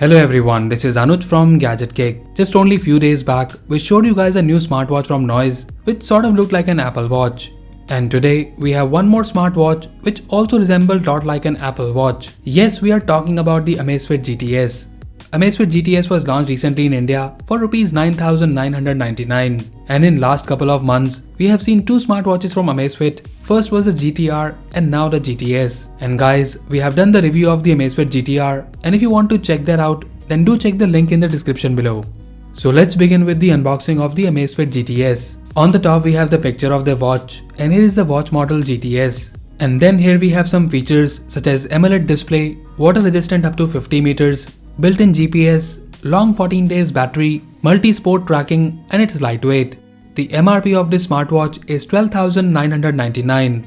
Hello everyone, this is Anuj from Gadget Cake. Just only few days back, we showed you guys a new smartwatch from Noise, which sort of looked like an Apple Watch. And today, we have one more smartwatch which also resembled a lot like an Apple Watch. Yes, we are talking about the Amazfit GTS. Amazfit GTS was launched recently in India for Rs 9,999. And in last couple of months, we have seen two smartwatches from Amazfit. First was the GTR and now the GTS. And guys, we have done the review of the Amazfit GTR, and if you want to check that out, then do check the link in the description below. So let's begin with the unboxing of the Amazfit GTS. On the top we have the picture of the watch, and here is the watch model GTS. And then here we have some features such as AMOLED display, water resistant up to 50 meters, built-in GPS, long 14 days battery, multi-sport tracking, and it's lightweight. The MRP of this smartwatch is 12,999.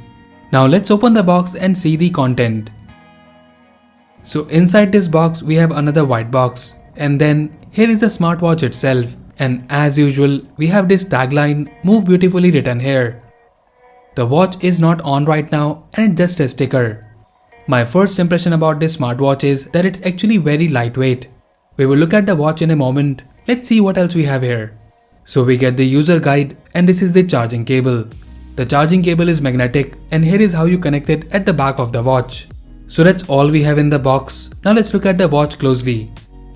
Now let's open the box and see the content. So inside this box we have another white box, and then here is the smartwatch itself, and as usual we have this tagline "Move beautifully" written here. The watch is not on right now and it's just a sticker. My first impression about this smartwatch is that it's actually very lightweight. We will look at the watch in a moment. Let's see what else we have here. So we get the user guide, and this is the charging cable. The charging cable is magnetic, and here is how you connect it at the back of the watch. So that's all we have in the box. Now let's look at the watch closely.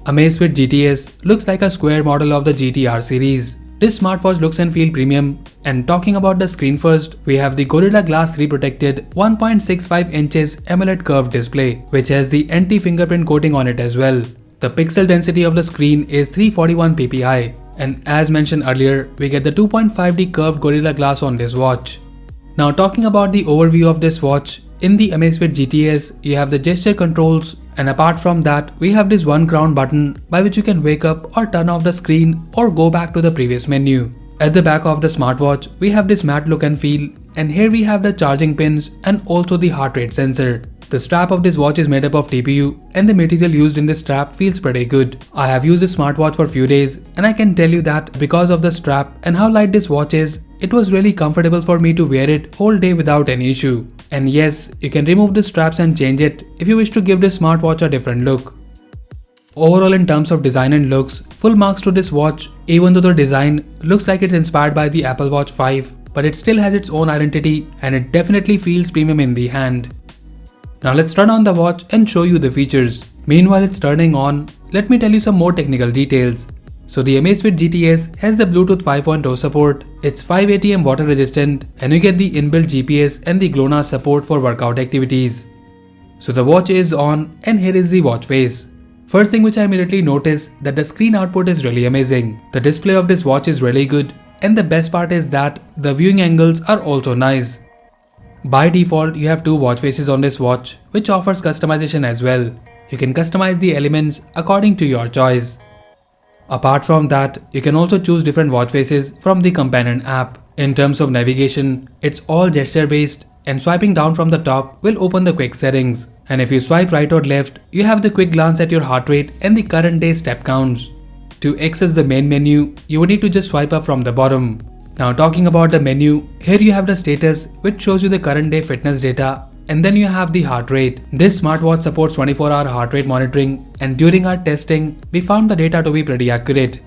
Amazfit GTS looks like a square model of the GTR series. This smartwatch looks and feels premium. And talking about the screen first, we have the Gorilla Glass 3 protected 1.65 inches AMOLED curved display, which has the anti-fingerprint coating on it as well. The pixel density of the screen is 341 ppi, and as mentioned earlier, we get the 2.5D curved Gorilla Glass on this watch. Now talking about the overview of this watch, in the Amazfit GTS, you have the gesture controls, and apart from that, we have this one crown button by which you can wake up or turn off the screen or go back to the previous menu. At the back of the smartwatch, we have this matte look and feel, and here we have the charging pins and also the heart rate sensor. The strap of this watch is made up of TPU, and the material used in this strap feels pretty good. I have used this smartwatch for a few days, and I can tell you that because of the strap and how light this watch is, it was really comfortable for me to wear it whole day without any issue. And yes, you can remove the straps and change it if you wish to give this smartwatch a different look. Overall, in terms of design and looks, full marks to this watch, even though the design looks like it's inspired by the Apple Watch 5, but it still has its own identity and it definitely feels premium in the hand. Now let's turn on the watch and show you the features. Meanwhile it's turning on, let me tell you some more technical details. So the Amazfit GTS has the Bluetooth 5.0 support, it's 580 water resistant, and you get the inbuilt GPS and the GLONASS support for workout activities. So the watch is on, and here is the watch face. First thing which I immediately noticed that the screen output is really amazing. The display of this watch is really good, and the best part is that the viewing angles are also nice. By default, you have two watch faces on this watch, which offers customization as well. You can customize the elements according to your choice. Apart from that, you can also choose different watch faces from the companion app. In terms of navigation, it's all gesture based, and swiping down from the top will open the quick settings. And if you swipe right or left, you have the quick glance at your heart rate and the current day step counts. To access the main menu, you would need to just swipe up from the bottom. Now talking about the menu, here you have the status which shows you the current day fitness data, and then you have the heart rate. This smartwatch supports 24-hour heart rate monitoring, and during our testing, we found the data to be pretty accurate.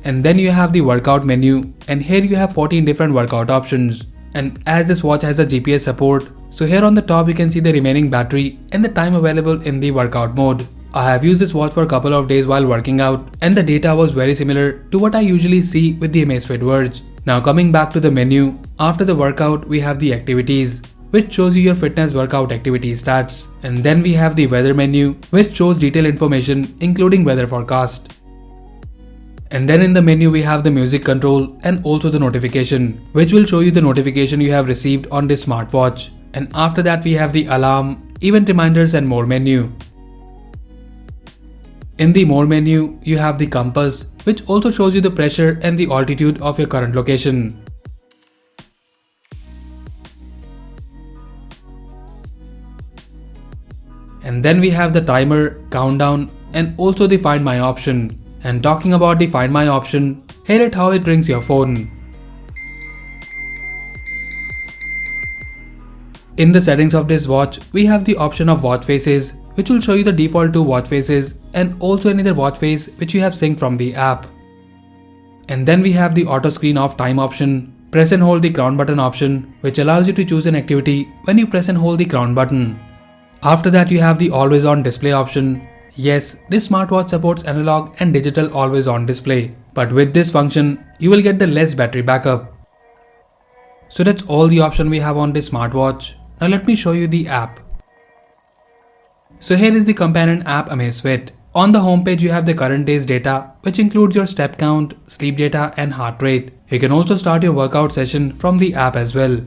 And then you have the workout menu, and here you have 14 different workout options. And as this watch has a GPS support, so here on the top you can see the remaining battery and the time available in the workout mode. I have used this watch for a couple of days while working out, and the data was very similar to what I usually see with the Amazfit Verge. Now coming back to the menu, after the workout we have the activities, which shows you your fitness workout activity stats. And then we have the weather menu, which shows detailed information including weather forecast. And then in the menu we have the music control and also the notification, which will show you the notification you have received on this smartwatch. And after that we have the alarm, event reminders, and more menu. In the more menu, you have the compass, which also shows you the pressure and the altitude of your current location. And then we have the timer, countdown, and also the Find My option. And talking about the Find My option, here is how it rings your phone. In the settings of this watch, we have the option of watch faces, which will show you the default 2 watch faces and also any other watch face which you have synced from the app. And then we have the auto screen off time option, press and hold the crown button option, which allows you to choose an activity when you press and hold the crown button. After that you have the always on display option. Yes, this smartwatch supports analog and digital always on display, but with this function, you will get the less battery backup. So that's all the option we have on this smartwatch. Now let me show you the app. So here is the companion app Amazfit. On the homepage you have the current day's data, which includes your step count, sleep data and heart rate. You can also start your workout session from the app as well.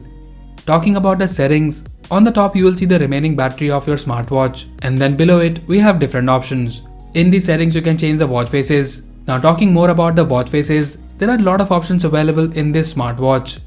Talking about the settings, on the top you will see the remaining battery of your smartwatch, and then below it we have different options. In the settings you can change the watch faces. Now talking more about the watch faces, there are a lot of options available in this smartwatch.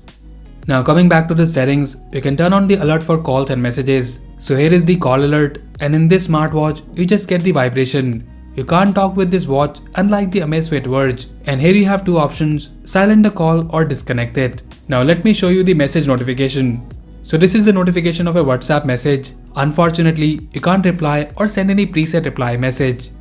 Now coming back to the settings, you can turn on the alert for calls and messages. So here is the call alert, and in this smartwatch you just get the vibration. You can't talk with this watch unlike the Amazfit Verge, and here you have 2 options, silent the call or disconnect it. Now let me show you the message notification. So this is the notification of a WhatsApp message. Unfortunately, you can't reply or send any preset reply message.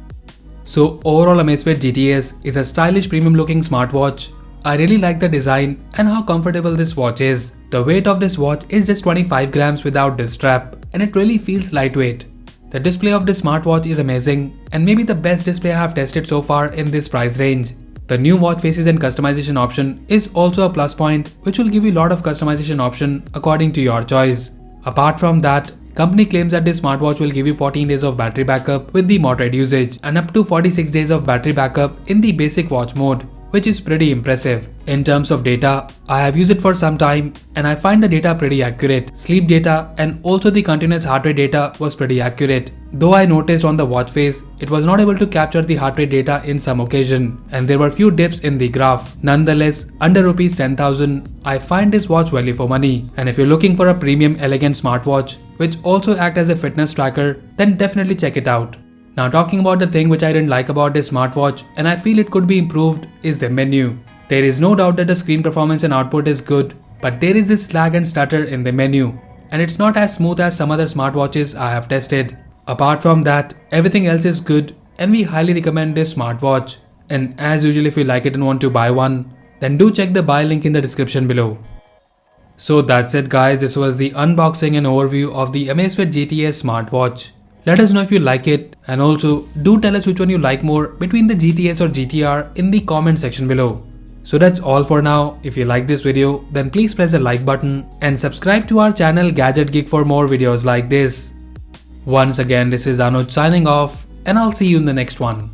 So overall Amazfit GTS is a stylish premium looking smartwatch. I really like the design and how comfortable this watch is. The weight of this watch is just 25 grams without this strap, and it really feels lightweight. The display of this smartwatch is amazing and maybe the best display I have tested so far in this price range. The new watch faces and customization option is also a plus point, which will give you a lot of customization option according to your choice. Apart from that, company claims that this smartwatch will give you 14 days of battery backup with the moderate usage and up to 46 days of battery backup in the basic watch mode, which is pretty impressive. In terms of data, I have used it for some time and I find the data pretty accurate. Sleep data and also the continuous heart rate data was pretty accurate. Though I noticed on the watch face, it was not able to capture the heart rate data in some occasion, and there were few dips in the graph. Nonetheless, under Rs 10,000, I find this watch value for money. And if you're looking for a premium elegant smartwatch, which also acts as a fitness tracker, then definitely check it out. Now talking about the thing which I didn't like about this smartwatch and I feel it could be improved is the menu. There is no doubt that the screen performance and output is good, but there is this lag and stutter in the menu, and it's not as smooth as some other smartwatches I have tested. Apart from that, everything else is good and we highly recommend this smartwatch. And as usual, if you like it and want to buy one, then do check the buy link in the description below. So that's it guys, this was the unboxing and overview of the Amazfit GTS smartwatch. Let us know if you like it, and also do tell us which one you like more between the GTS or GTR in the comment section below. So that's all for now. If you like this video, then please press the like button and subscribe to our channel Gadget Geek for more videos like this. Once again, this is Anuj signing off, and I'll see you in the next one.